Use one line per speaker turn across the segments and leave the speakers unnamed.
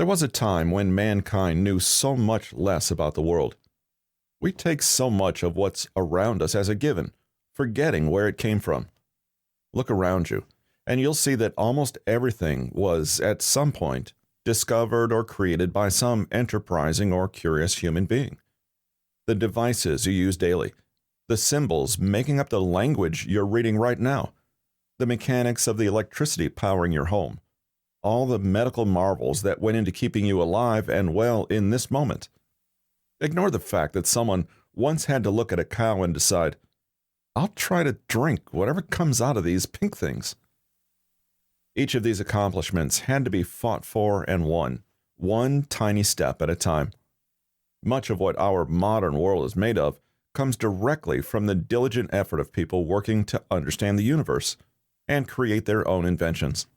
There was a time when mankind knew so much less about the world. We take so much of what's around us as a given, forgetting where it came from. Look around you, and you'll see that almost everything was, at some point, discovered or created by some enterprising or curious human being. The devices you use daily, the symbols making up the language you're reading right now, the mechanics of the electricity powering your home, all the medical marvels that went into keeping you alive and well in this moment. Ignore the fact that someone once had to look at a cow and decide, I'll try to drink whatever comes out of these pink things. Each of these accomplishments had to be fought for and won, one tiny step at a time. Much of what our modern world is made of comes directly from the diligent effort of people working to understand the universe and create their own inventions.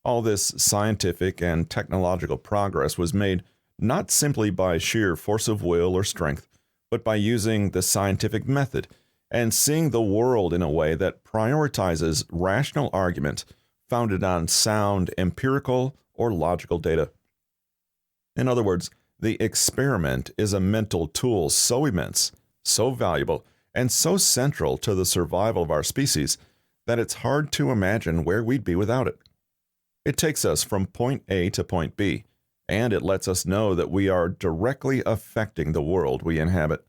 All this scientific and technological progress was made not simply by sheer force of will or strength, but by using the scientific method and seeing the world in a way that prioritizes rational argument founded on sound, empirical, or logical data. In other words, the experiment is a mental tool so immense, so valuable, and so central to the survival of our species that it's hard to imagine where we'd be without it. It takes us from point A to point B, and it lets us know that we are directly affecting the world we inhabit.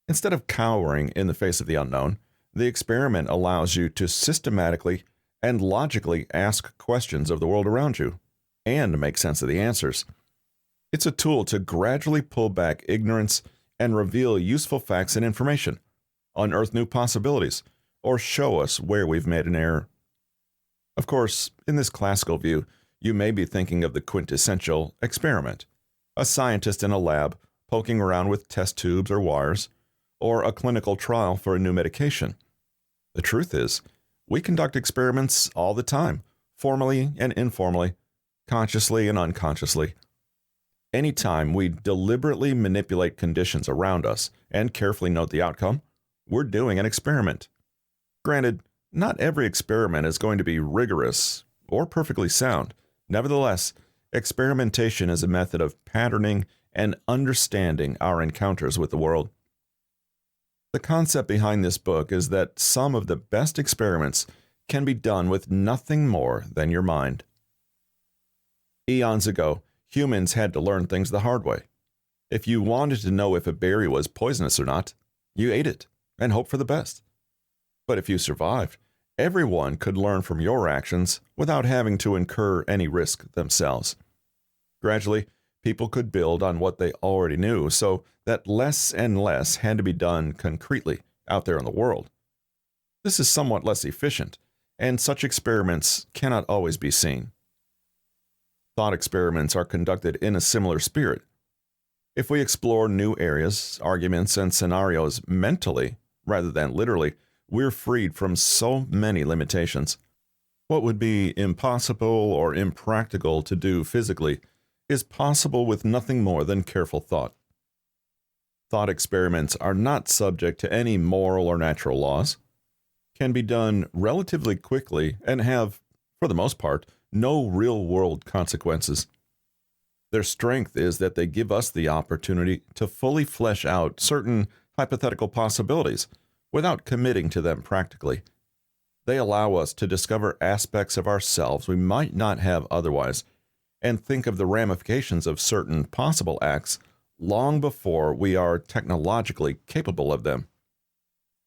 Instead of cowering in the face of the unknown, the experiment allows you to systematically and logically ask questions of the world around you and make sense of the answers. It's a tool to gradually pull back ignorance and reveal useful facts and information, unearth new possibilities, or show us where we've made an error. Of course, in this classical view, you may be thinking of the quintessential experiment, a scientist in a lab poking around with test tubes or wires, or a clinical trial for a new medication. The truth is, we conduct experiments all the time, formally and informally, consciously and unconsciously. Anytime we deliberately manipulate conditions around us and carefully note the outcome, we're doing an experiment. Granted, not every experiment is going to be rigorous or perfectly sound. Nevertheless, experimentation is a method of patterning and understanding our encounters with the world. The concept behind this book is that some of the best experiments can be done with nothing more than your mind. Eons ago, humans had to learn things the hard way. If you wanted to know if a berry was poisonous or not, you ate it and hoped for the best. But if you survived, everyone could learn from your actions without having to incur any risk themselves. Gradually, people could build on what they already knew so that less and less had to be done concretely out there in the world. This is somewhat less efficient, and such experiments cannot always be seen. Thought experiments are conducted in a similar spirit. If we explore new areas, arguments, and scenarios mentally rather than literally, we're freed from so many limitations. What would be impossible or impractical to do physically is possible with nothing more than careful thought. Thought experiments are not subject to any moral or natural laws, can be done relatively quickly, and have, for the most part, no real-world consequences. Their strength is that they give us the opportunity to fully flesh out certain hypothetical possibilities without committing to them practically. They allow us to discover aspects of ourselves we might not have otherwise, and think of the ramifications of certain possible acts long before we are technologically capable of them.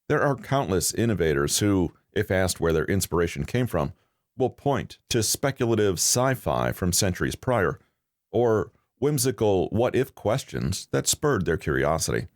There are countless innovators who, if asked where their inspiration came from, will point to speculative sci-fi from centuries prior, or whimsical what-if questions that spurred their curiosity.